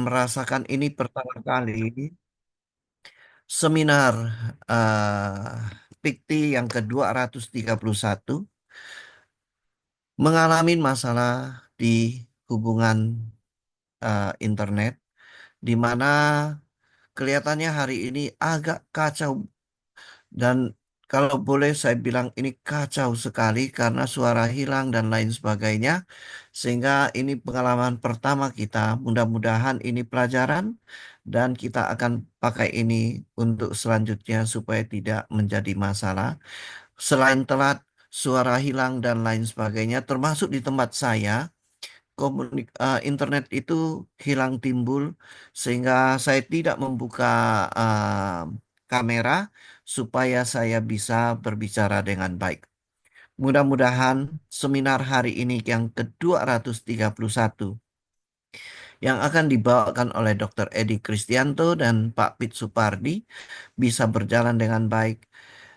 merasakan ini pertama kali seminar PIKTI yang ke-231 mengalami masalah di hubungan internet, di mana kelihatannya hari ini agak kacau dan kalau boleh saya bilang ini kacau sekali karena suara hilang dan lain sebagainya. Sehingga ini pengalaman pertama kita. Mudah-mudahan ini pelajaran dan kita akan pakai ini untuk selanjutnya supaya tidak menjadi masalah. Selain telat, suara hilang dan lain sebagainya, termasuk di tempat saya, internet itu hilang timbul sehingga saya tidak membuka kamera supaya saya bisa berbicara dengan baik. Mudah-mudahan seminar hari ini yang ke-231 yang akan dibawakan oleh Dr. Edi Kristianto dan Pak Pit Supardi bisa berjalan dengan baik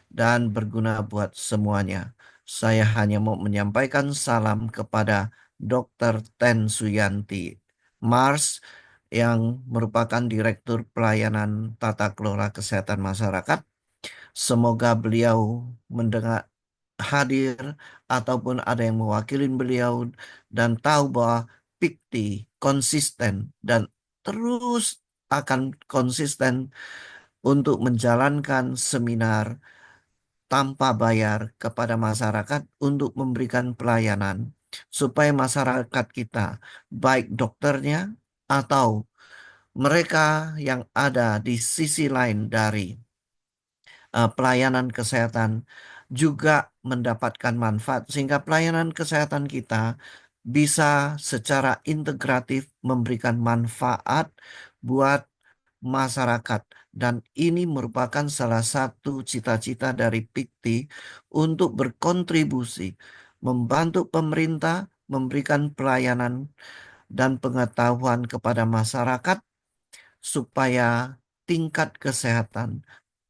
dan berguna buat semuanya. Saya hanya mau menyampaikan salam kepada Dr. Ten Suyanti Mars yang merupakan Direktur Pelayanan Tata Kelola Kesehatan Masyarakat. Semoga beliau mendengar hadir ataupun ada yang mewakili beliau dan tahu bahwa PIKTI konsisten dan terus akan konsisten untuk menjalankan seminar tanpa bayar kepada masyarakat untuk memberikan pelayanan supaya masyarakat kita baik dokternya atau mereka yang ada di sisi lain dari pelayanan kesehatan juga mendapatkan manfaat sehingga pelayanan kesehatan kita bisa secara integratif memberikan manfaat buat masyarakat dan ini merupakan salah satu cita-cita dari PIKTI untuk berkontribusi membantu pemerintah memberikan pelayanan dan pengetahuan kepada masyarakat supaya tingkat kesehatan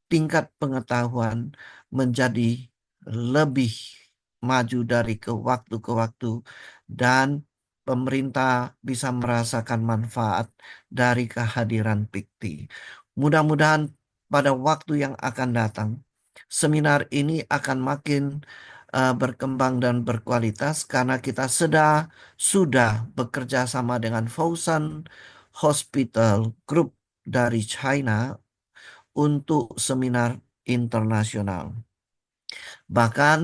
tingkat pengetahuan menjadi lebih maju dari ke waktu dan pemerintah bisa merasakan manfaat dari kehadiran PIKTI. Mudah-mudahan pada waktu yang akan datang, seminar ini akan makin berkembang dan berkualitas karena kita sudah bekerja sama dengan Fosun Hospital Group dari China untuk seminar internasional. Bahkan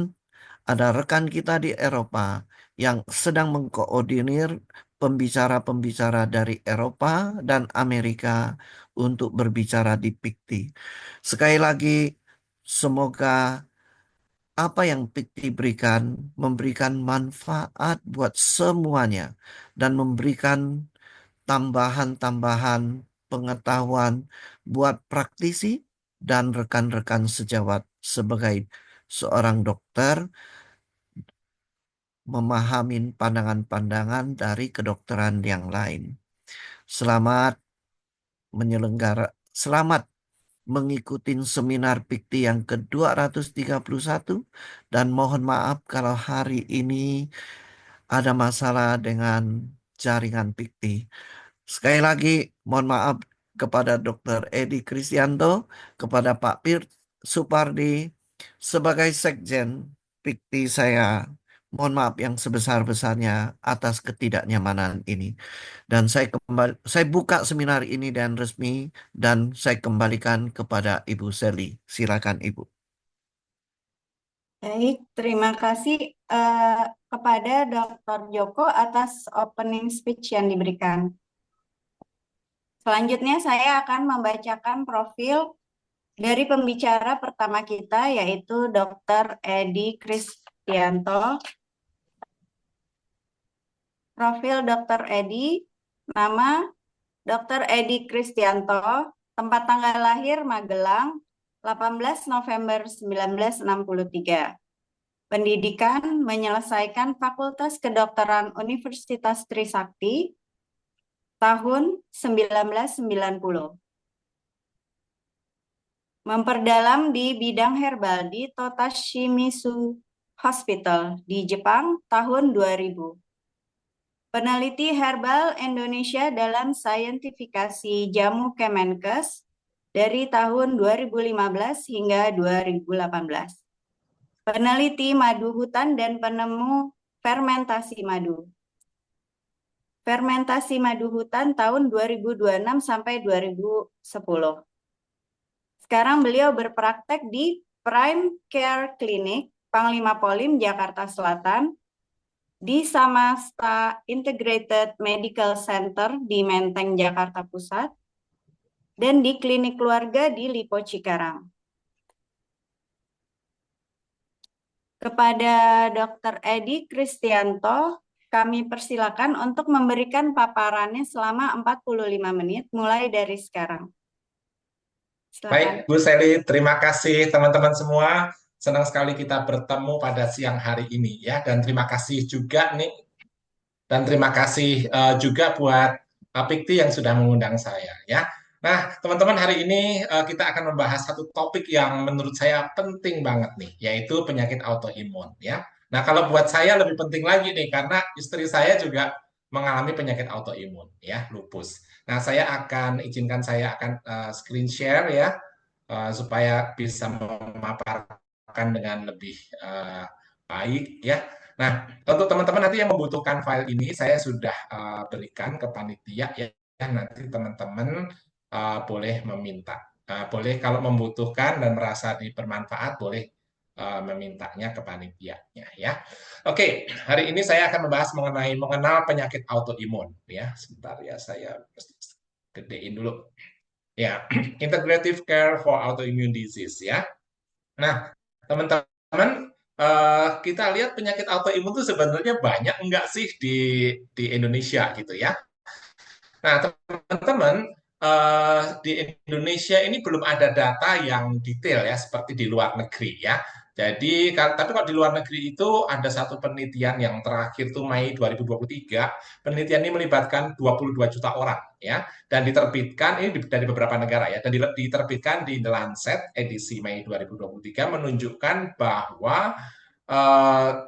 ada rekan kita di Eropa yang sedang mengkoordinir pembicara-pembicara dari Eropa dan Amerika untuk berbicara di PIKTI. Sekali lagi, semoga apa yang PIKTI berikan memberikan manfaat buat semuanya dan memberikan tambahan-tambahan pengetahuan buat praktisi dan rekan-rekan sejawat sebagai seorang dokter memahami pandangan-pandangan dari kedokteran yang lain. Selamat selamat mengikuti seminar PIKTI yang ke-231 dan mohon maaf kalau hari ini ada masalah dengan jaringan PIKTI. Sekali lagi, mohon maaf kepada Dr. Edi Kristianto, kepada Pak Pir Supardi, sebagai Sekjen PIKTI saya mohon maaf yang sebesar-besarnya atas ketidaknyamanan ini. Dan saya buka seminar ini dan resmi dan saya kembalikan kepada Ibu Seli. Silakan Ibu. Baik, terima kasih kepada Dr. Joko atas opening speech yang diberikan. Selanjutnya saya akan membacakan profil dari pembicara pertama kita yaitu Dr. Edi Kristianto. Profil Dr. Edi, nama Dr. Edi Kristianto, tempat tanggal lahir Magelang, 18 November 1963. Pendidikan menyelesaikan Fakultas Kedokteran Universitas Trisakti tahun 1990. Memperdalam di bidang herbal di Totashi Misu Hospital di Jepang tahun 2000. peneliti herbal Indonesia dalam saintifikasi jamu Kemenkes dari tahun 2015 hingga 2018. Peneliti madu hutan dan penemu fermentasi madu. Fermentasi madu hutan tahun 2026 sampai 2010. Sekarang beliau berpraktek di Prime Care Clinic, Panglima Polim, Jakarta Selatan, di Samasta Integrated Medical Center di Menteng, Jakarta Pusat, dan di klinik keluarga di Lipo Cikarang. Kepada Dr. Edi Kristianto, kami persilakan untuk memberikan paparannya selama 45 menit, mulai dari sekarang. Baik, Silakan. Bu Seli, terima kasih teman-teman semua. Senang sekali kita bertemu pada siang hari ini ya. Dan terima kasih juga nih, dan terima kasih juga buat Pikti yang sudah mengundang saya ya. Nah, teman-teman hari ini kita akan membahas satu topik yang menurut saya penting banget nih, yaitu penyakit autoimun ya. Nah, kalau buat saya lebih penting lagi nih karena istri saya juga mengalami penyakit autoimun ya, lupus. Nah, saya akan screen share ya supaya bisa memaparkan dengan lebih baik ya. Nah, untuk teman-teman nanti yang membutuhkan file ini, saya sudah berikan ke panitia ya. Nanti teman-teman boleh meminta. Boleh kalau membutuhkan dan merasa bermanfaat, boleh memintanya ke panitianya ya. Oke, hari ini saya akan membahas mengenal penyakit autoimun ya. Sebentar ya, saya mesti gedein dulu. Ya, integrative care for autoimmune disease ya. Nah, teman-teman, kita lihat penyakit autoimun itu sebenarnya banyak enggak sih di Indonesia gitu ya. Nah, teman-teman, di Indonesia ini belum ada data yang detail ya, seperti di luar negeri ya. Jadi, tapi kalau di luar negeri itu ada satu penelitian yang terakhir tuh Mei 2023, penelitian ini melibatkan 22 juta orang ya, dan diterbitkan ini dari beberapa negara ya, dan diterbitkan di The Lancet edisi Mei 2023 menunjukkan bahwa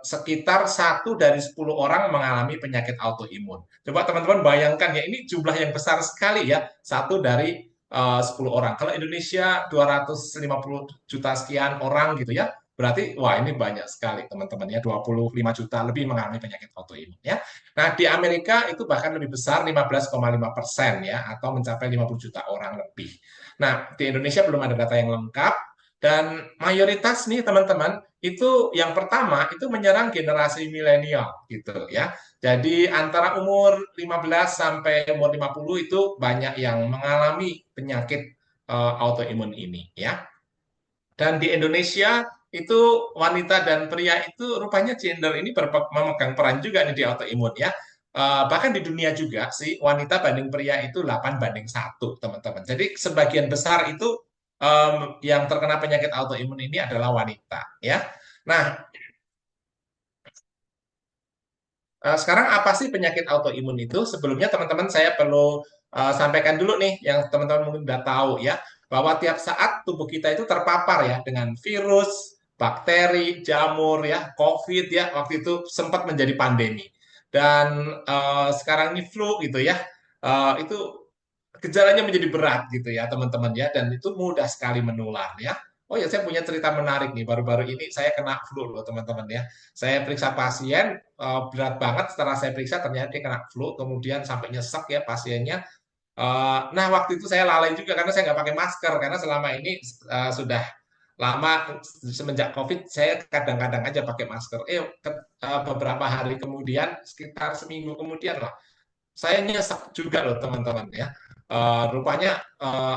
sekitar 1 dari 10 orang mengalami penyakit autoimun. Coba teman-teman bayangkan ya, ini jumlah yang besar sekali ya, 1 dari 10 orang. Kalau Indonesia 250 juta sekian orang gitu ya, berarti wah ini banyak sekali teman-teman ya, 25 juta lebih mengalami penyakit autoimun ya. Nah, di Amerika itu bahkan lebih besar 15,5% ya, atau mencapai 50 juta orang lebih. Nah, di Indonesia belum ada data yang lengkap, dan mayoritas nih teman-teman itu yang pertama itu menyerang generasi milenial gitu ya. Jadi antara umur 15 sampai umur 50 itu banyak yang mengalami penyakit autoimun ini ya. Dan di Indonesia itu wanita dan pria itu rupanya gender ini memegang peran juga nih di autoimun ya. Bahkan di dunia juga sih wanita banding pria itu 8:1 teman-teman. Jadi sebagian besar itu yang terkena penyakit autoimun ini adalah wanita ya. Nah, sekarang apa sih penyakit autoimun itu? Sebelumnya teman-teman saya perlu sampaikan dulu nih yang teman-teman mungkin udah tahu ya, bahwa tiap saat tubuh kita itu terpapar ya dengan virus, bakteri, jamur ya, COVID ya, waktu itu sempat menjadi pandemi. Dan sekarang ini flu gitu ya, itu gejalanya menjadi berat gitu ya teman-teman ya, dan itu mudah sekali menular ya. Oh ya, saya punya cerita menarik nih. Baru-baru ini saya kena flu loh teman-teman ya. Saya periksa pasien, berat banget. Setelah saya periksa ternyata dia kena flu. Kemudian sampai nyesek ya pasiennya. Nah, waktu itu saya lalai juga karena saya nggak pakai masker. Karena selama ini sudah lama, semenjak COVID, saya kadang-kadang aja pakai masker. Beberapa hari kemudian, sekitar seminggu kemudian lah, saya nyesek juga loh teman-teman ya. Rupanya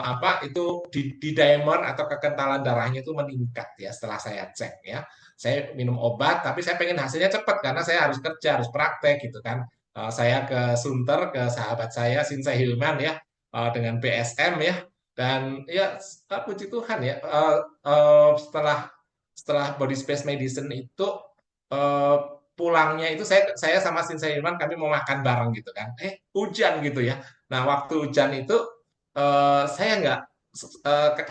apa itu di dimer atau kekentalan darahnya itu meningkat ya setelah saya cek ya. Saya minum obat tapi saya pengen hasilnya cepat karena saya harus kerja, harus praktek gitu kan. Saya ke Sunter ke sahabat saya Sinsa Hilman ya, dengan BSM ya, dan ya puji Tuhan ya, setelah setelah body space medicine itu eh, pulangnya itu saya sama Sinsa Hilman kami mau makan bareng gitu kan. Hujan gitu ya. Nah, waktu hujan itu saya nggak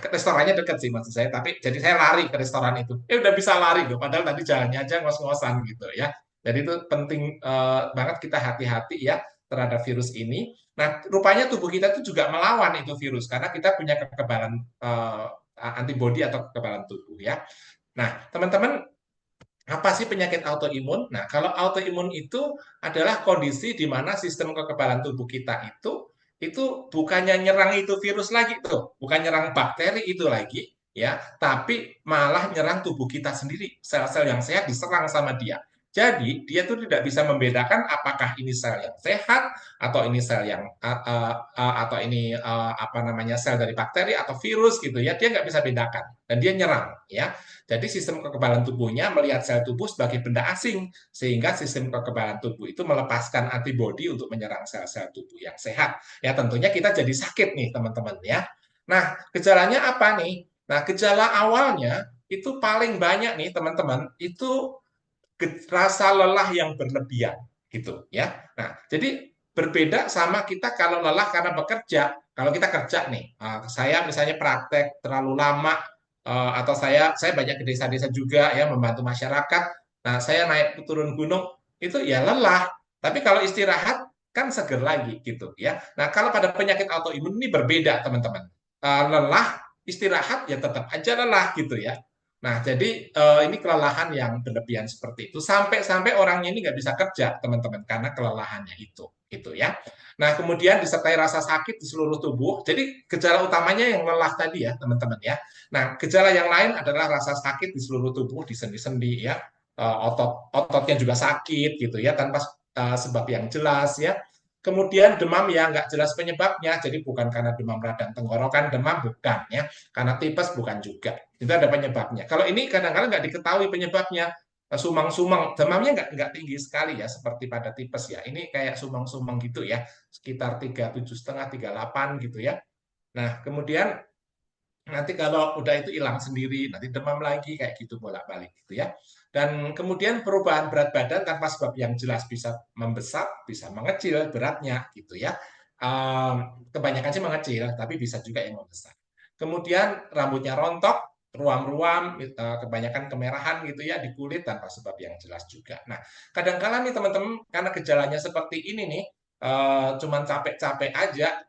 restorannya dekat sih maksud saya, tapi jadi saya lari ke restoran itu. Udah bisa lari loh, padahal tadi jalannya aja ngos-ngosan gitu ya. Jadi itu penting banget kita hati-hati ya terhadap virus ini. Nah, rupanya tubuh kita itu juga melawan itu virus karena kita punya kekebalan antibodi atau kekebalan tubuh ya. Nah, teman-teman, apa sih penyakit autoimun? Nah, kalau autoimun itu adalah kondisi di mana sistem kekebalan tubuh kita itu bukannya nyerang itu virus lagi tuh, bukan nyerang bakteri itu lagi, ya, tapi malah nyerang tubuh kita sendiri. Sel-sel yang sehat diserang sama dia. Jadi, dia tuh tidak bisa membedakan apakah ini sel yang sehat atau ini sel yang atau ini apa namanya sel dari bakteri atau virus gitu ya. Dia nggak bisa bedakan dan dia nyerang ya. Jadi sistem kekebalan tubuhnya melihat sel tubuh sebagai benda asing, sehingga sistem kekebalan tubuh itu melepaskan antibodi untuk menyerang sel-sel tubuh yang sehat. Ya tentunya kita jadi sakit nih teman-teman ya. Nah gejalanya apa nih? Nah gejala awalnya itu paling banyak nih teman-teman, itu rasa lelah yang berlebihan gitu ya. Nah, jadi berbeda sama kita kalau lelah karena bekerja. Kalau kita kerja nih, saya misalnya praktek terlalu lama atau saya banyak ke desa-desa juga ya membantu masyarakat. Nah, saya naik turun gunung itu ya lelah. Tapi kalau istirahat kan seger lagi gitu ya. Nah, kalau pada penyakit autoimun ini berbeda teman-teman. Lelah, istirahat ya tetap aja lelah gitu ya. Nah, jadi ini kelelahan yang berlebihan seperti itu sampai-sampai orangnya ini nggak bisa kerja, teman-teman, karena kelelahannya itu, gitu ya. Nah, kemudian disertai rasa sakit di seluruh tubuh. Jadi gejala utamanya yang lelah tadi ya, teman-teman ya. Nah, gejala yang lain adalah rasa sakit di seluruh tubuh, di sendi-sendi ya, ototnya juga sakit gitu ya, tanpa sebab yang jelas ya. Kemudian demam ya nggak jelas penyebabnya, jadi bukan karena demam radang tenggorokan, demam bukan ya, karena tipes bukan juga. Itu ada penyebabnya. Kalau ini kadang-kadang nggak diketahui penyebabnya, sumang-sumang, demamnya nggak tinggi sekali ya, seperti pada tipes ya. Ini kayak sumang-sumang gitu ya, sekitar 37,5, 38 gitu ya. Nah, kemudian nanti kalau udah itu hilang sendiri, nanti demam lagi kayak gitu bolak-balik gitu ya. Dan kemudian perubahan berat badan tanpa sebab yang jelas bisa membesar, bisa mengecil beratnya gitu ya. Kebanyakan sih mengecil, tapi bisa juga yang membesar. Kemudian rambutnya rontok, ruam-ruam, kebanyakan kemerahan gitu ya di kulit tanpa sebab yang jelas juga. Nah, kadang-kala nih teman-teman karena gejalanya seperti ini nih, cuman capek-capek aja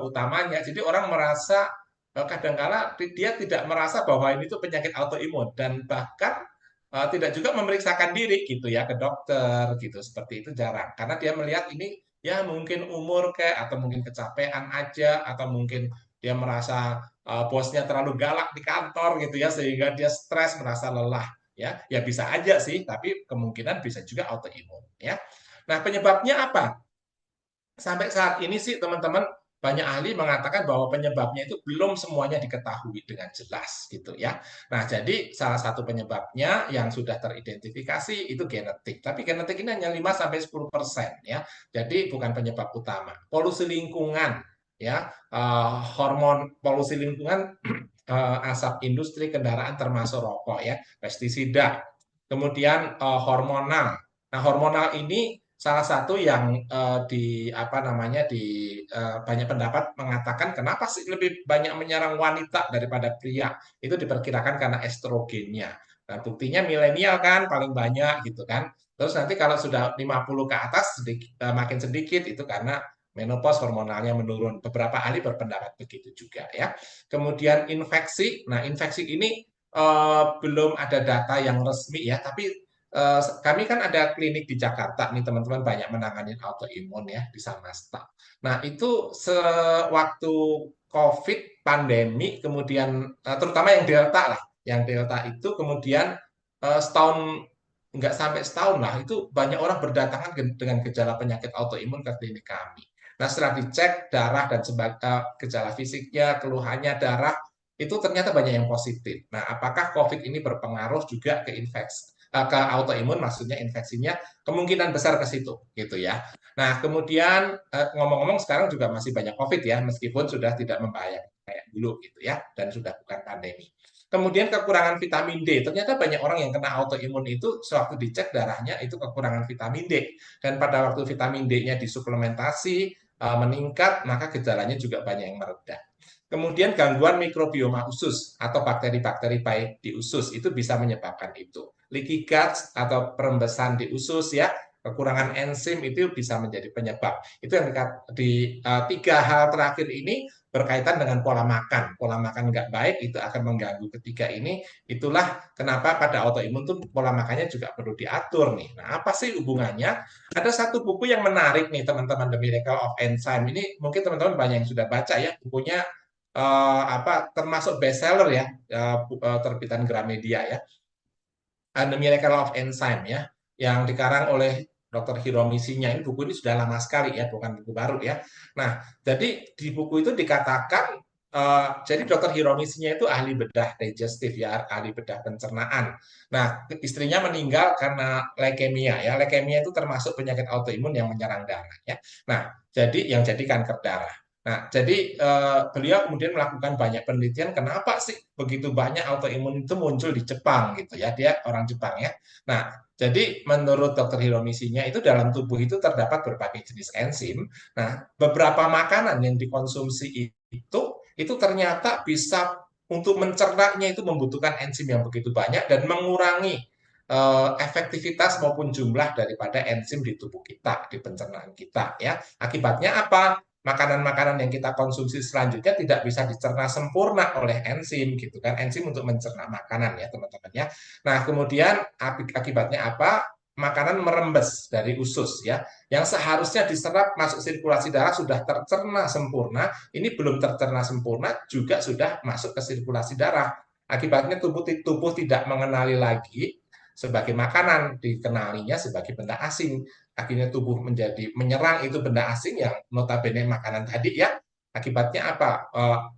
utamanya. Jadi orang merasa kadangkala dia tidak merasa bahwa ini tuh penyakit autoimun dan bahkan tidak juga memeriksakan diri gitu ya ke dokter gitu seperti itu jarang karena dia melihat ini ya mungkin umur kayak atau mungkin kecapean aja atau mungkin dia merasa bosnya terlalu galak di kantor gitu ya sehingga dia stres merasa lelah ya bisa aja sih tapi kemungkinan bisa juga autoimun ya. Nah penyebabnya apa? Sampai saat ini sih teman-teman banyak ahli mengatakan bahwa penyebabnya itu belum semuanya diketahui dengan jelas gitu ya. Nah, jadi salah satu penyebabnya yang sudah teridentifikasi itu genetik. Tapi genetik ini hanya 5 sampai 10% ya. Jadi bukan penyebab utama. Polusi lingkungan ya, hormon polusi lingkungan asap industri kendaraan termasuk rokok ya, pestisida. Kemudian hormonal. Nah, hormonal ini salah satu yang di apa namanya di banyak pendapat mengatakan kenapa sih lebih banyak menyerang wanita daripada pria itu diperkirakan karena estrogennya. Nah, buktinya milenial kan paling banyak gitu kan. Terus nanti kalau sudah 50 ke atas makin sedikit itu karena menopause hormonalnya menurun. Beberapa ahli berpendapat begitu juga ya. Kemudian infeksi. Nah, infeksi ini belum ada data yang resmi ya, tapi kami kan ada klinik di Jakarta nih teman-teman banyak menangani autoimun ya di Samasta. Nah itu sewaktu COVID pandemi kemudian terutama yang Delta lah, yang Delta itu kemudian setahun nggak sampai setahun lah itu banyak orang berdatangan dengan gejala penyakit autoimun ke klinik kami. Nah setelah dicek darah dan gejala fisiknya, keluhannya darah itu ternyata banyak yang positif. Nah apakah COVID ini berpengaruh juga ke infeksi? Ke autoimun maksudnya infeksinya kemungkinan besar ke situ gitu ya. Nah, kemudian ngomong-ngomong sekarang juga masih banyak COVID ya meskipun sudah tidak membahayakan kayak dulu gitu ya dan sudah bukan pandemi. Kemudian kekurangan vitamin D. Ternyata banyak orang yang kena autoimun itu sewaktu dicek darahnya itu kekurangan vitamin D dan pada waktu vitamin D-nya disuplementasi meningkat maka gejalanya juga banyak yang mereda. Kemudian gangguan mikrobioma usus atau bakteri-bakteri baik di usus itu bisa menyebabkan itu. leaky gut atau perembesan di usus ya, kekurangan enzim itu bisa menjadi penyebab. Itu yang di tiga hal terakhir ini berkaitan dengan pola makan. Pola makan nggak baik itu akan mengganggu ketiga ini. Itulah kenapa pada autoimun tuh pola makannya juga perlu diatur nih. Nah, apa sih hubungannya? Ada satu buku yang menarik nih teman-teman, The Miracle of Enzyme. Ini mungkin teman-teman banyak yang sudah baca ya bukunya, termasuk bestseller ya, terbitan Gramedia ya. The Miracle of Enzyme ya, yang dikarang oleh Dr. Hiromi Shinya. Ini buku ini sudah lama sekali ya, bukan buku baru ya. Nah, jadi di buku itu dikatakan, jadi Dr. Hiromi Shinya itu ahli bedah digestif ya, ahli bedah pencernaan. Nah, istrinya meninggal karena leukemia ya. Leukemia itu termasuk penyakit autoimun yang menyerang darah ya. Nah, jadi yang jadi kanker darah. Nah, jadi beliau kemudian melakukan banyak penelitian, kenapa sih begitu banyak autoimun itu muncul di Jepang gitu ya, dia orang Jepang ya. Nah, jadi menurut Dr. Hiromisinya itu dalam tubuh itu terdapat berbagai jenis enzim. Nah, beberapa makanan yang dikonsumsi itu ternyata bisa untuk mencernanya itu membutuhkan enzim yang begitu banyak dan mengurangi efektivitas maupun jumlah daripada enzim di tubuh kita, di pencernaan kita ya. Akibatnya apa? Makanan-makanan yang kita konsumsi selanjutnya tidak bisa dicerna sempurna oleh enzim gitu kan, enzim untuk mencerna makanan ya teman-teman ya. Nah kemudian akibatnya apa? Makanan merembes dari usus ya, yang seharusnya diserap masuk sirkulasi darah sudah tercerna sempurna, ini belum tercerna sempurna juga sudah masuk ke sirkulasi darah. Akibatnya tubuh tidak mengenali lagi sebagai makanan, dikenalinya sebagai benda asing. Akhirnya tubuh menjadi menyerang itu benda asing yang notabene makanan tadi ya. Akibatnya apa?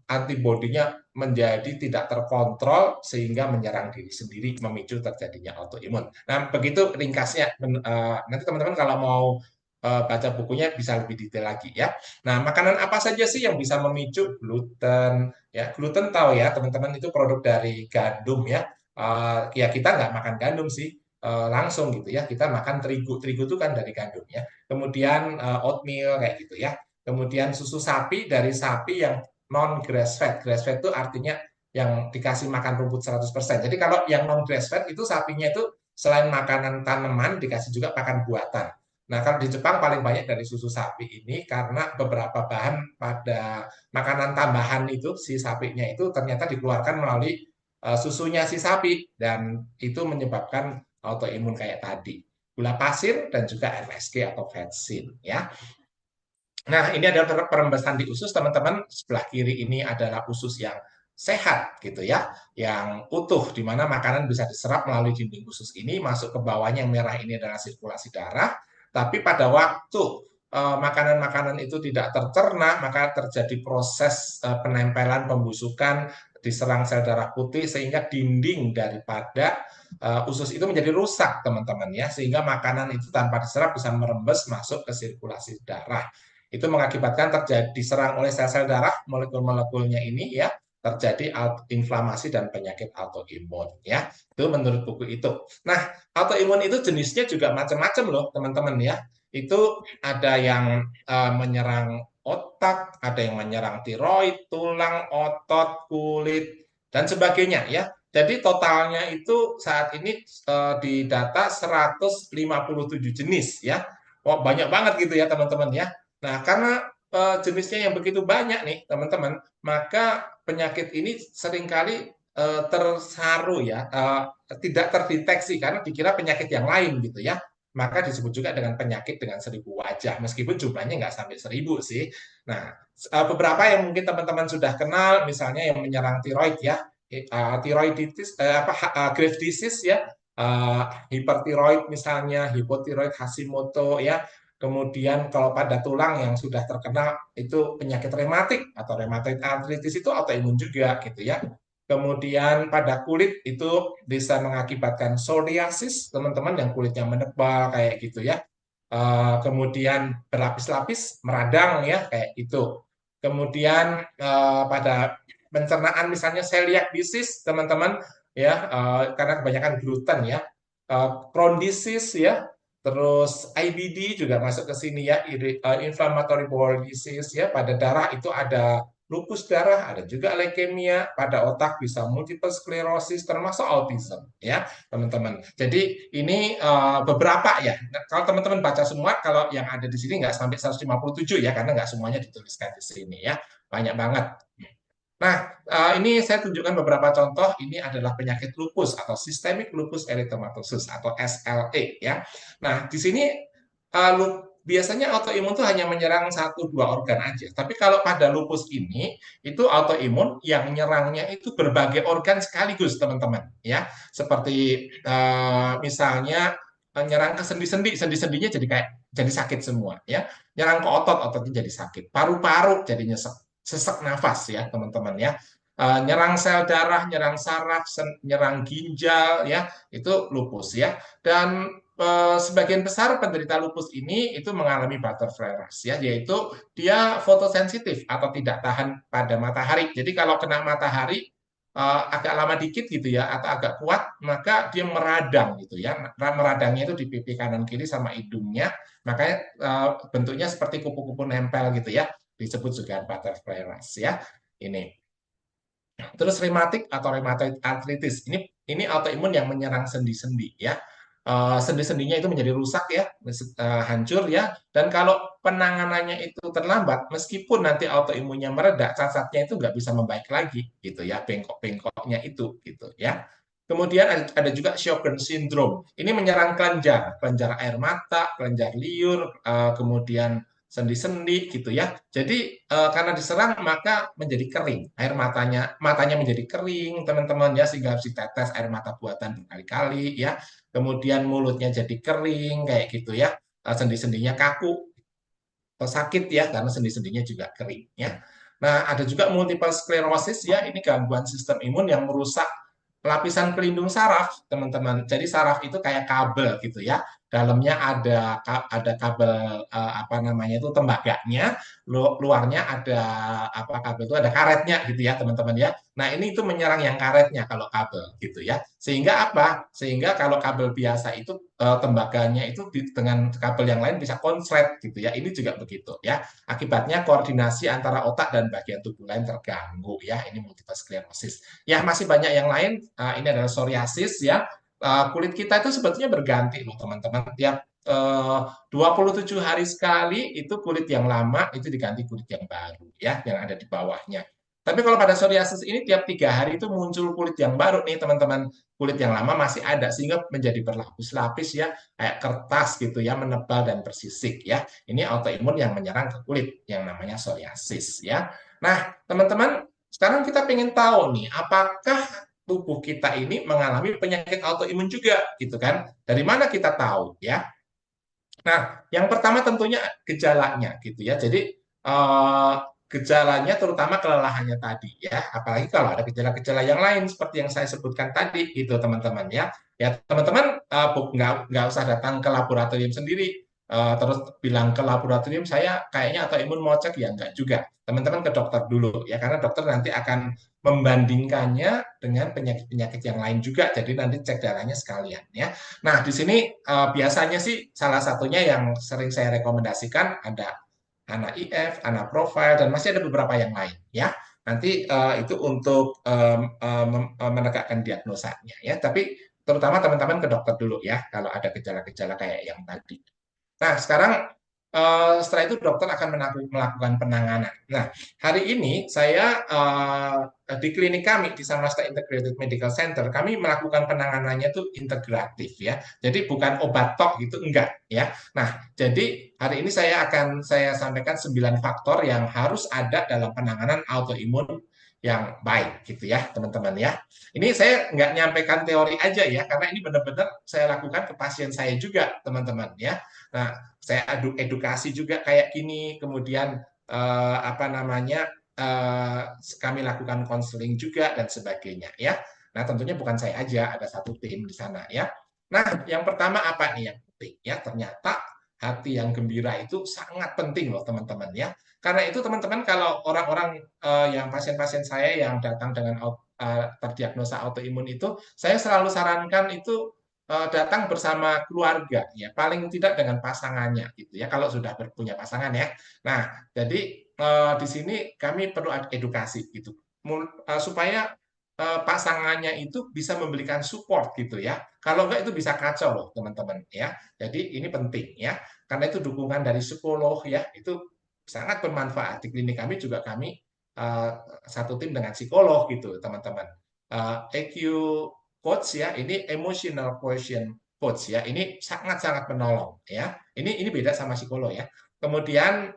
Antibodinya menjadi tidak terkontrol sehingga menyerang diri sendiri, memicu terjadinya autoimun. Nah, begitu ringkasnya. Nanti teman-teman kalau mau baca bukunya bisa lebih detail lagi ya. Nah, makanan apa saja sih yang bisa memicu gluten? Ya, gluten tahu ya teman-teman, itu produk dari gandum ya. Ya kita nggak makan gandum sih, langsung gitu ya, kita makan terigu. Terigu itu kan dari gandum ya. Kemudian oatmeal kayak gitu ya. Kemudian susu sapi dari sapi yang non grass fed. Grass fed itu artinya yang dikasih makan rumput 100%. Jadi kalau yang non grass fed itu sapinya itu selain makanan tanaman dikasih juga pakan buatan. Nah, kalau di Jepang paling banyak dari susu sapi ini karena beberapa bahan pada makanan tambahan itu si sapinya itu ternyata dikeluarkan melalui susunya si sapi dan itu menyebabkan autoimun kayak tadi, gula pasir dan juga MSG atau vetsin ya. Nah, ini adalah perembesan di usus teman-teman. Sebelah kiri ini adalah usus yang sehat gitu ya, yang utuh di mana makanan bisa diserap melalui dinding usus ini masuk ke bawahnya, yang merah ini adalah sirkulasi darah. Tapi pada waktu makanan-makanan itu tidak tercerna, maka terjadi proses penempelan pembusukan, diserang sel darah putih sehingga dinding daripada usus itu menjadi rusak teman-teman ya, sehingga makanan itu tanpa diserap bisa merembes masuk ke sirkulasi darah. Itu mengakibatkan terjadi diserang oleh sel-sel darah, molekul-molekulnya ini ya, terjadi inflamasi dan penyakit autoimun ya. Itu menurut buku itu. Nah, autoimun itu jenisnya juga macam-macam loh, teman-teman ya. Itu ada yang menyerang otak, ada yang menyerang tiroid, tulang, otot, kulit dan sebagainya ya. Jadi totalnya itu saat ini didata 157 jenis ya. Wah, banyak banget gitu ya teman-teman ya. Nah, karena jenisnya yang begitu banyak nih, teman-teman, maka penyakit ini seringkali tersaru ya, tidak terdeteksi karena dikira penyakit yang lain gitu ya. Maka disebut juga dengan penyakit dengan 1000 wajah, meskipun jumlahnya nggak sampai 1000 sih. Nah, beberapa yang mungkin teman-teman sudah kenal, misalnya yang menyerang tiroid ya, tiroiditis, Graves' disease ya, hipertiroid misalnya, hipotiroid Hashimoto ya. Kemudian kalau pada tulang yang sudah terkenal itu penyakit rematik atau rheumatoid arthritis, itu autoimun juga gitu ya. Kemudian pada kulit itu bisa mengakibatkan psoriasis, teman-teman, yang kulitnya menebal kayak gitu ya. Kemudian berlapis-lapis, meradang ya kayak itu. Kemudian pada pencernaan misalnya celiac disease, teman-teman ya, karena kebanyakan gluten ya. Crohn disease ya, terus IBD juga masuk ke sini ya, inflammatory bowel disease ya, pada darah itu ada lupus darah, ada juga leukemia, pada otak bisa multiple sclerosis, termasuk autism, ya teman-teman. Jadi ini beberapa ya. Nah, kalau teman-teman baca semua, kalau yang ada di sini nggak sampai 157 ya, karena nggak semuanya dituliskan di sini ya, banyak banget. Nah, ini saya tunjukkan beberapa contoh. Ini adalah penyakit lupus atau Systemic Lupus Erythematosus atau SLE ya. Nah, di sini biasanya autoimun itu hanya menyerang satu dua organ aja. Tapi kalau pada lupus ini itu autoimun yang menyerangnya itu berbagai organ sekaligus, teman-teman ya. Seperti misalnya menyerang ke sendi-sendi, sendi-sendinya jadi kayak jadi sakit semua ya. Nyerang ke otot, ototnya jadi sakit. Paru-paru jadi nyesek, sesak nafas ya teman-teman ya. Nyerang sel darah, nyerang saraf, nyerang ginjal ya, itu lupus ya. Dan sebagian besar penderita lupus ini itu mengalami butterfly rash ya, yaitu dia fotosensitif atau tidak tahan pada matahari. Jadi kalau kena matahari agak lama dikit gitu ya, atau agak kuat, maka dia meradang gitu ya. Meradangnya itu di pipi kanan kiri sama hidungnya, makanya bentuknya seperti kupu-kupu nempel gitu ya, disebut juga butterfly rash ya. Ini. Terus rematik atau rheumatoid arthritis. Ini autoimun yang menyerang sendi-sendi ya. Sendi-sendinya itu menjadi rusak ya, hancur ya. Dan kalau penanganannya itu terlambat, meskipun nanti autoimunnya mereda, cacatnya itu nggak bisa membaik lagi gitu ya, bengkok-bengkoknya itu gitu ya. Kemudian ada juga Sjogren syndrome. Ini menyerang kelenjar, kelenjar air mata, kelenjar liur, kemudian sendi-sendi gitu ya. Jadi karena diserang maka menjadi kering, air matanya menjadi kering teman-teman ya, sehingga harus ditetes air mata buatan berkali-kali ya. Kemudian mulutnya jadi kering kayak gitu ya, sendi-sendinya kaku atau sakit ya karena sendi-sendinya juga kering ya. Nah, ada juga multiple sclerosis ya, ini gangguan sistem imun yang merusak lapisan pelindung saraf, teman-teman. Jadi saraf itu kayak kabel gitu ya. Dalamnya ada kabel apa namanya itu tembaganya, luarnya ada apa kabel itu ada karetnya gitu ya, teman-teman ya. Nah, ini itu menyerang yang karetnya kalau kabel gitu ya. Sehingga apa? Sehingga kalau kabel biasa itu tembaganya itu dengan kabel yang lain bisa konslet gitu ya. Ini juga begitu ya. Akibatnya koordinasi antara otak dan bagian tubuh lain terganggu ya. Ini multiple sclerosis. Ya, masih banyak yang lain. Ini adalah psoriasis ya. Kulit kita itu sebetulnya berganti loh teman-teman. Tiap 27 hari sekali itu kulit yang lama itu diganti kulit yang baru ya, yang ada di bawahnya. Tapi kalau pada psoriasis ini tiap 3 hari itu muncul kulit yang baru nih teman-teman. Kulit yang lama masih ada sehingga menjadi berlapis-lapis ya, kayak kertas gitu ya, menebal dan bersisik ya. Ini autoimun yang menyerang ke kulit yang namanya psoriasis ya. Nah, teman-teman, sekarang kita ingin tahu nih, apakah tubuh kita ini mengalami penyakit autoimun juga, gitu kan? Dari mana kita tahu, ya? Nah, yang pertama tentunya gejalanya, gitu ya. Jadi gejalanya terutama kelelahannya tadi, ya. Apalagi kalau ada gejala-gejala yang lain seperti yang saya sebutkan tadi, gitu teman-teman ya. Ya teman-teman nggak usah datang ke laboratorium sendiri. Terus bilang ke laboratorium saya kayaknya autoimun mau cek ya enggak juga. Teman-teman ke dokter dulu ya karena dokter nanti akan membandingkannya dengan penyakit-penyakit yang lain juga. Jadi nanti cek darahnya sekalian ya. Nah, di sini biasanya sih salah satunya yang sering saya rekomendasikan ada anak IF, anak profile, dan masih ada beberapa yang lain ya. Nanti itu untuk menegakkan diagnosanya ya. Tapi terutama teman-teman ke dokter dulu ya kalau ada gejala-gejala kayak yang tadi. Nah, sekarang setelah itu dokter akan melakukan penanganan. Nah, hari ini saya di klinik kami di Samasta Integrated Medical Center, kami melakukan penanganannya itu integratif ya. Jadi bukan obat tok gitu, enggak ya. Nah, jadi hari ini saya sampaikan 9 faktor yang harus ada dalam penanganan autoimun yang baik gitu ya, teman-teman ya. Ini saya nggak nyampaikan teori aja ya, karena ini benar-benar saya lakukan ke pasien saya juga, teman-teman ya. Nah, saya edukasi juga kayak gini, kemudian apa namanya kami lakukan konseling juga dan sebagainya ya. Nah, tentunya bukan saya aja, ada satu tim di sana ya. Nah, yang pertama apa nih yang penting ya? Ternyata hati yang gembira itu sangat penting loh teman-teman ya. Karena itu teman-teman kalau orang-orang yang pasien-pasien saya yang datang dengan terdiagnosa autoimun itu, saya selalu sarankan itu datang bersama keluarga ya paling tidak dengan pasangannya gitu ya kalau sudah punya pasangan ya. Nah, jadi di sini kami perlu edukasi gitu, supaya pasangannya itu bisa memberikan support gitu ya. Kalau enggak itu bisa kacau loh teman-teman ya. Jadi ini penting ya, karena itu dukungan dari psikolog ya itu sangat bermanfaat. Di klinik kami juga kami eh, satu tim dengan psikolog gitu teman-teman. EQ coach ya, ini emotional quotient coach ya, ini sangat-sangat menolong ya. Ini beda sama psikolog ya. Kemudian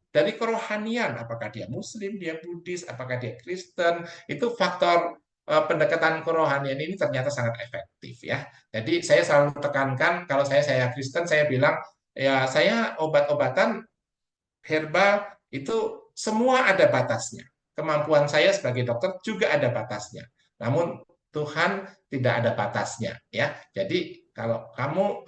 dari kerohanian, apakah dia Muslim, dia Buddhis, apakah dia Kristen, itu faktor pendekatan kerohanian ini ternyata sangat efektif ya. Jadi saya selalu tekankan kalau saya Kristen, saya bilang ya saya obat-obatan herbal itu semua ada batasnya. Kemampuan saya sebagai dokter juga ada batasnya. Namun Tuhan tidak ada batasnya ya. Jadi kalau kamu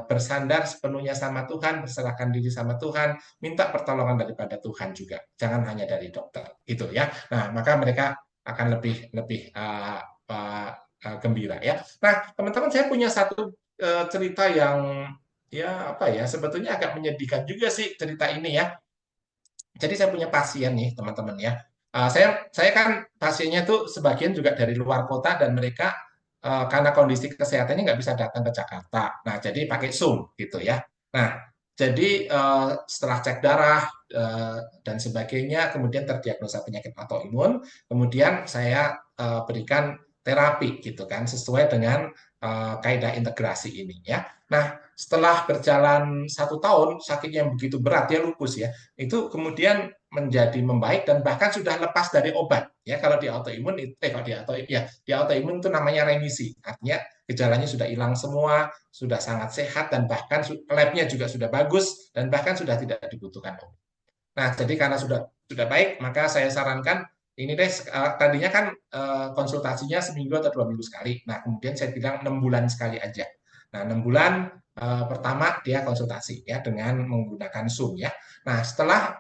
bersandar sepenuhnya sama Tuhan, berserahkan diri sama Tuhan, minta pertolongan daripada Tuhan juga. Jangan hanya dari dokter, gitu ya. Nah, maka mereka akan lebih lebih gembira ya. Nah, teman-teman saya punya satu cerita yang ya apa ya, sebetulnya agak menyedihkan juga sih cerita ini ya. Jadi saya punya pasien nih teman-teman ya. Saya kan pasiennya tuh sebagian juga dari luar kota dan mereka karena kondisi kesehatannya nggak bisa datang ke Jakarta. Nah jadi pakai Zoom gitu ya. Nah jadi setelah cek darah dan sebagainya, kemudian terdiagnosa penyakit autoimun, kemudian saya berikan terapi gitu kan sesuai dengan kaidah integrasi ini ya. Nah setelah berjalan 1 tahun sakitnya yang begitu berat dia lupus ya itu kemudian menjadi membaik dan bahkan sudah lepas dari obat ya kalau di autoimun kalau di autoimun itu namanya remisi artinya gejalanya sudah hilang semua sudah sangat sehat dan bahkan labnya juga sudah bagus dan bahkan sudah tidak dibutuhkan obat. Nah jadi karena sudah baik maka saya sarankan ini deh tadinya kan konsultasinya seminggu atau 2 minggu sekali. Nah kemudian saya bilang 6 bulan sekali aja. Nah 6 bulan pertama dia konsultasi ya dengan menggunakan Zoom ya. Nah setelah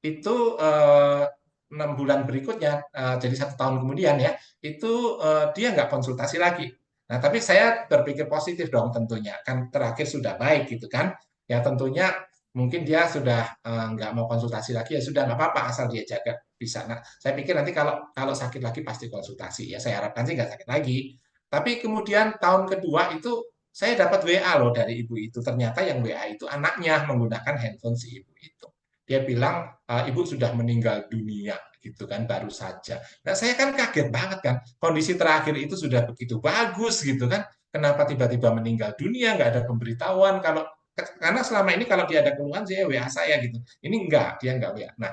itu 6 bulan berikutnya, jadi 1 tahun kemudian ya, itu dia nggak konsultasi lagi. Nah, tapi saya berpikir positif dong tentunya, kan terakhir sudah baik gitu kan. Ya tentunya mungkin dia sudah nggak mau konsultasi lagi, ya sudah nggak apa-apa asal dia jaga bisa. Nah, saya pikir nanti kalau kalau sakit lagi pasti konsultasi ya. Saya harapkan sih nggak sakit lagi. Tapi kemudian tahun kedua itu saya dapat WA loh dari ibu itu. Ternyata yang WA itu anaknya menggunakan handphone si ibu itu. Dia bilang ibu sudah meninggal dunia gitu kan baru saja. Nah saya kan kaget banget kan kondisi terakhir itu sudah begitu bagus gitu kan. Kenapa tiba-tiba meninggal dunia nggak ada pemberitahuan kalau karena selama ini kalau dia ada keluhan saya WA saya gitu. Ini enggak dia enggak WA. Nah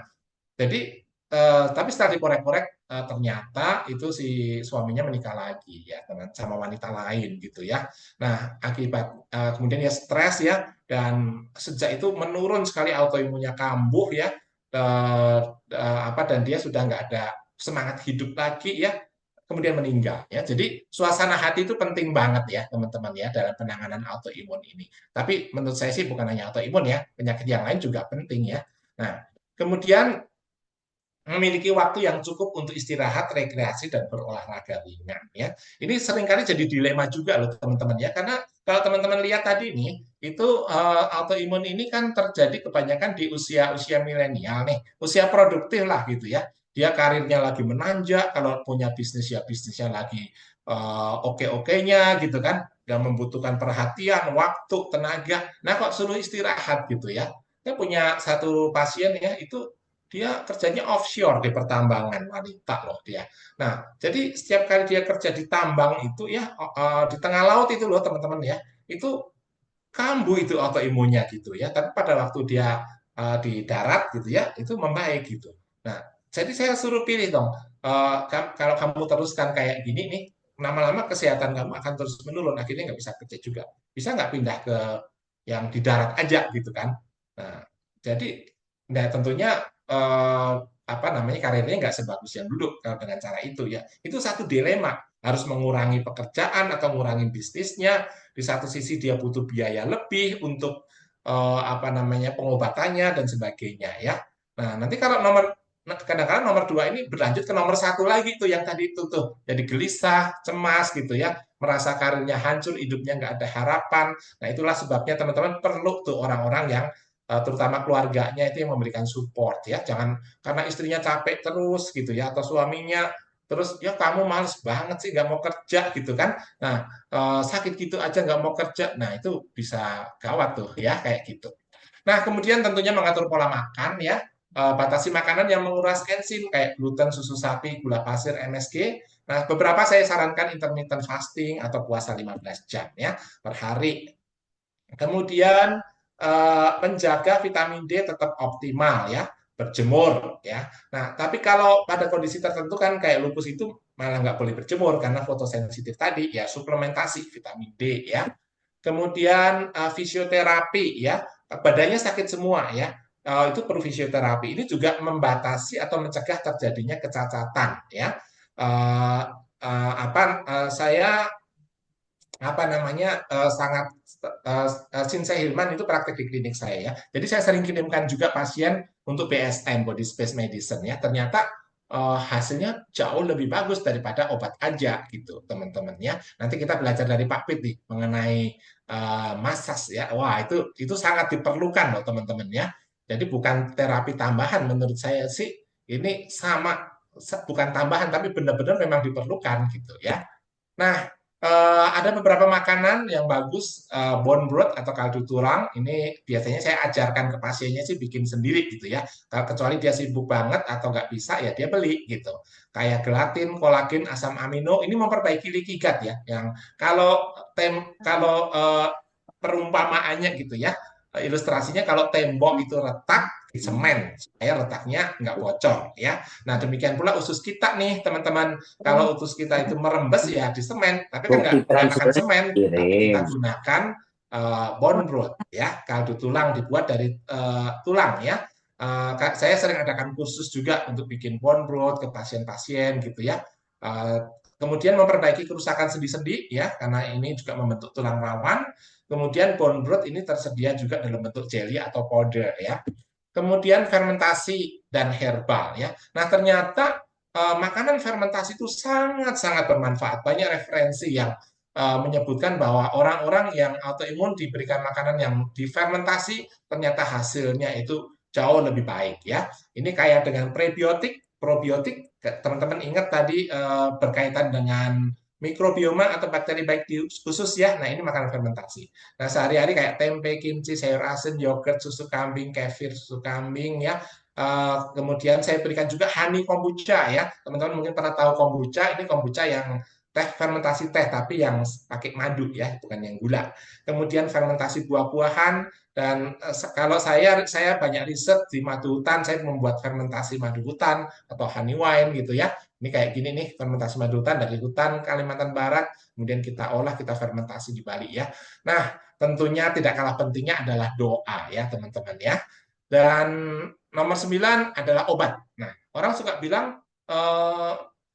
jadi, tapi setelah dikorek-korek, ternyata itu si suaminya menikah lagi ya dengan sama wanita lain gitu ya. Nah, akibat kemudian dia stres ya dan sejak itu menurun sekali autoimunnya kambuh ya, eee apa dan dia sudah nggak ada semangat hidup lagi ya, kemudian meninggal ya. Jadi suasana hati itu penting banget ya teman-teman ya dalam penanganan autoimun ini. Tapi menurut saya sih bukan hanya autoimun ya, penyakit yang lain juga penting ya. Nah, kemudian memiliki waktu yang cukup untuk istirahat, rekreasi, dan berolahraga ringan. Ya, ini seringkali jadi dilema juga loh teman-teman ya, karena kalau teman-teman lihat tadi nih, itu autoimun ini kan terjadi kebanyakan di usia-usia milenial nih, usia produktif lah gitu ya. Dia karirnya lagi menanjak, kalau punya bisnis ya bisnisnya lagi oke-okenya gitu kan, dan membutuhkan perhatian, waktu, tenaga. Nah kok suruh istirahat gitu ya? Saya punya satu pasien ya, itu dia kerjanya offshore di pertambangan wanita loh dia. Nah, jadi setiap kali dia kerja di tambang itu ya di tengah laut itu loh teman-teman ya, itu kambuh itu autoimunnya gitu ya. Tapi pada waktu dia di darat gitu ya, itu membaik gitu. Nah, jadi saya suruh pilih dong. Kalau kamu teruskan kayak gini nih, lama-lama kesehatan kamu akan terus menurun. Akhirnya nggak bisa kerja juga. Bisa nggak pindah ke yang di darat aja gitu kan? Nah, jadi nah tentunya eh, apa namanya karirnya nggak sebagus yang dulu kalau dengan cara itu ya. Itu satu dilema harus mengurangi pekerjaan atau mengurangi bisnisnya. Di satu sisi dia butuh biaya lebih untuk apa namanya pengobatannya dan sebagainya ya. Nah nanti kalau kadang-kadang nomor 2 ini berlanjut ke nomor 1 lagi tuh yang tadi itu tuh jadi gelisah, cemas gitu ya, merasa karirnya hancur, hidupnya nggak ada harapan. Nah itulah sebabnya teman-teman perlu tuh orang-orang yang terutama keluarganya itu yang memberikan support ya. Jangan karena istrinya capek terus gitu ya, atau suaminya terus ya kamu males banget sih nggak mau kerja gitu kan. Nah, sakit gitu aja nggak mau kerja. Nah, itu bisa gawat tuh ya kayak gitu. Nah, kemudian tentunya mengatur pola makan ya. Batasi makanan yang menguras enzim kayak gluten, susu sapi, gula pasir, MSG. Nah, beberapa saya sarankan intermittent fasting atau puasa 15 jam ya per hari. Kemudian menjaga vitamin D tetap optimal ya, berjemur ya. Nah, tapi kalau pada kondisi tertentu kan kayak lupus itu malah nggak boleh berjemur karena fotosensitif tadi ya, suplementasi vitamin D ya. Kemudian fisioterapi ya, badannya sakit semua ya, itu perlu fisioterapi. Ini juga membatasi atau mencegah terjadinya kecacatan ya. Eh, saya apa namanya sangat Shinsei Hilman itu praktek di klinik saya ya. Jadi saya sering kirimkan juga pasien untuk BSM Body Space Medicine ya. Ternyata hasilnya jauh lebih bagus daripada obat aja gitu teman-teman ya. Nanti kita belajar dari Pak Pit nih mengenai massage ya. Wah itu sangat diperlukan loh teman-teman ya. Jadi bukan terapi tambahan menurut saya sih ini sama bukan tambahan tapi benar-benar memang diperlukan gitu ya. Nah, ada beberapa makanan yang bagus, bone broth atau kaldu tulang. Ini biasanya saya ajarkan ke pasiennya sih bikin sendiri gitu ya. Kecuali dia sibuk banget atau nggak bisa, ya dia beli gitu. Kayak gelatin, kolagen, asam amino, ini memperbaiki leaky gut ya. Yang kalau perumpamaannya gitu ya, ilustrasinya kalau tembok itu retak di semen supaya retaknya nggak bocor ya. Nah demikian pula usus kita nih teman-teman. Kalau utus kita itu merembes ya di semen, tapi kan Bukti nggak makan transfernya semen, tapi kita kirim. gunakan bone broth ya, kaldu tulang dibuat dari tulang ya. Saya sering adakan kursus juga untuk bikin bone broth ke pasien-pasien gitu ya. Kemudian memperbaiki kerusakan sendi-sendi ya, karena ini juga membentuk tulang rawan. Kemudian bone broth ini tersedia juga dalam bentuk jelly atau powder ya. Kemudian fermentasi dan herbal ya. Nah, ternyata makanan fermentasi itu sangat-sangat bermanfaat. Banyak referensi yang menyebutkan bahwa orang-orang yang autoimun diberikan makanan yang difermentasi ternyata hasilnya itu jauh lebih baik ya. Ini kayak dengan prebiotik, probiotik, teman-teman ingat tadi berkaitan dengan mikrobioma atau bakteri baik di khusus ya. Nah, ini makanan fermentasi. Nah, sehari-hari kayak tempe, kimchi, sayur asin, yogurt, susu kambing, kefir, susu kambing ya. Kemudian saya berikan juga honey kombucha ya. Teman-teman mungkin pernah tahu kombucha, ini kombucha yang teh fermentasi teh tapi yang pakai madu ya, bukan yang gula. Kemudian fermentasi buah-buahan dan kalau saya banyak riset di madu hutan, saya membuat fermentasi madu hutan atau honey wine gitu ya. Ini kayak gini nih fermentasi madu hutan dari hutan Kalimantan Barat, kemudian kita olah, kita fermentasi di Bali ya. Nah, tentunya tidak kalah pentingnya adalah doa ya teman-teman ya. Dan nomor 9 adalah obat. Nah, orang suka bilang,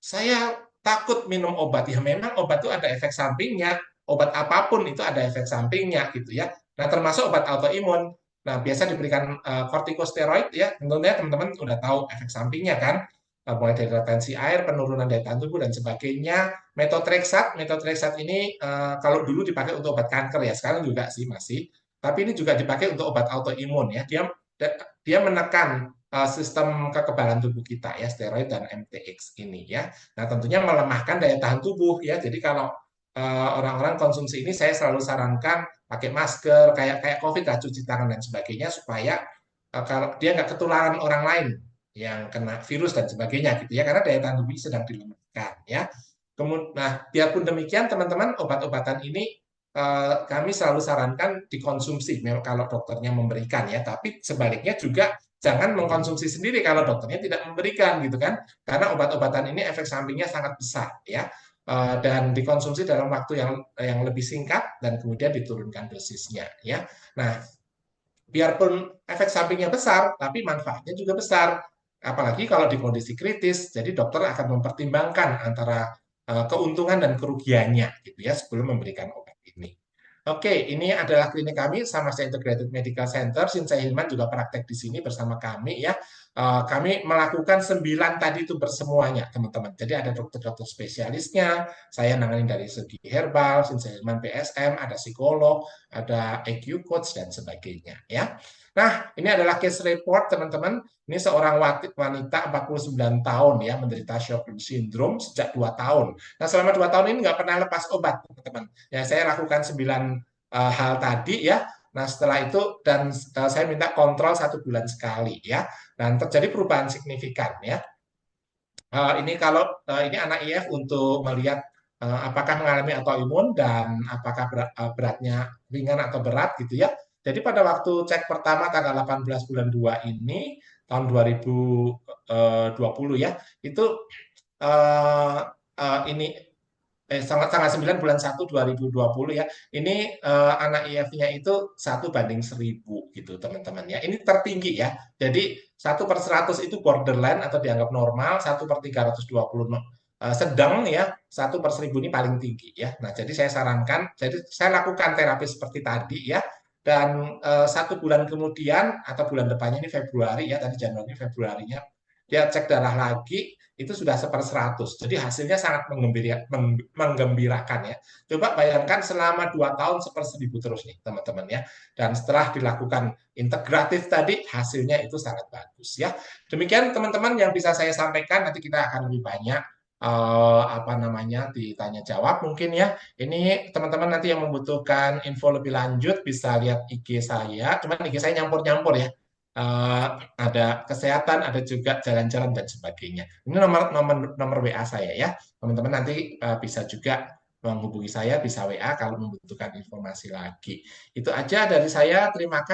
saya takut minum obat. Ya memang obat itu ada efek sampingnya. Obat apapun itu ada efek sampingnya gitu ya. Nah, termasuk obat autoimun. Nah, biasa diberikan kortikosteroid ya. Tentunya teman-teman udah tahu efek sampingnya kan. Mulai dari retensi air, penurunan daya tahan tubuh dan sebagainya. Metotreksat ini kalau dulu dipakai untuk obat kanker ya, sekarang juga sih masih. Tapi ini juga dipakai untuk obat autoimun ya. Dia menekan sistem kekebalan tubuh kita ya, steroid dan MTX ini ya. Nah, tentunya melemahkan daya tahan tubuh ya. Jadi kalau orang-orang konsumsi ini saya selalu sarankan pakai masker kayak kayak COVID lah, cuci tangan dan sebagainya supaya kalau dia nggak ketularan orang lain yang kena virus dan sebagainya gitu ya, karena daya tahan tubuh sedang dilemahkan ya. Kemudian, nah, biarpun demikian teman-teman, obat-obatan ini kami selalu sarankan dikonsumsi memang kalau dokternya memberikan ya, tapi sebaliknya juga jangan mengkonsumsi sendiri kalau dokternya tidak memberikan gitu kan, karena obat-obatan ini efek sampingnya sangat besar ya. Dan dikonsumsi dalam waktu yang lebih singkat dan kemudian diturunkan dosisnya ya. Nah, biarpun efek sampingnya besar, tapi manfaatnya juga besar. Apalagi kalau di kondisi kritis, jadi dokter akan mempertimbangkan antara keuntungan dan kerugiannya gitu ya sebelum memberikan obat ini. Oke, ini adalah klinik kami, Samarsa Integrated Medical Center. Shinsei Hilman juga praktek di sini bersama kami ya. kami melakukan 9 tadi itu bersemuanya, teman-teman. Jadi ada dokter-dokter spesialisnya, saya nangani dari segi herbal, Sinselman PSM, ada psikolog, ada EQ coach dan sebagainya, ya. Nah, ini adalah case report, teman-teman. Ini seorang wanita 49 tahun ya, menderita Sjögren syndrome sejak 2 tahun. Nah, selama 2 tahun ini nggak pernah lepas obat, teman-teman. Ya, saya lakukan 9 hal tadi ya. Nah, setelah itu dan saya minta kontrol 1 bulan sekali ya. Dan terjadi perubahan signifikan ya. Ini kalau ini anak IF untuk melihat apakah mengalami autoimun dan apakah beratnya ringan atau berat gitu ya. Jadi pada waktu cek pertama tanggal 18 bulan 2 ini tahun 2020 ya, itu eh, ini tanggal 9 bulan 1 2020 ya. Ini anak IF-nya itu 1:1000 gitu teman-teman ya. Ini tertinggi ya. Jadi 1/100 itu borderline atau dianggap normal, 1/320 sedang ya, 1/1000 ini paling tinggi ya. Nah, jadi saya sarankan, jadi saya lakukan terapi seperti tadi ya. Dan 1 bulan kemudian atau bulan depannya ini Februari ya, tadi Januari Februarinya dia cek darah lagi itu sudah 1/100. Jadi hasilnya sangat menggembirakan ya. Coba bayangkan selama 2 tahun 1/1000 terus nih teman-teman ya. Dan setelah dilakukan integratif tadi hasilnya itu sangat bagus ya. Demikian teman-teman yang bisa saya sampaikan. Nanti kita akan lebih banyak apa namanya ditanya jawab mungkin ya. Ini teman-teman nanti yang membutuhkan info lebih lanjut bisa lihat IG saya. Cuman IG saya nyampur-nyampur ya. Eh, ada kesehatan, ada juga jalan-jalan dan sebagainya. Ini nomor WA saya ya. Teman-teman nanti bisa juga menghubungi saya, bisa WA kalau membutuhkan informasi lagi. Itu aja dari saya. Terima kasih.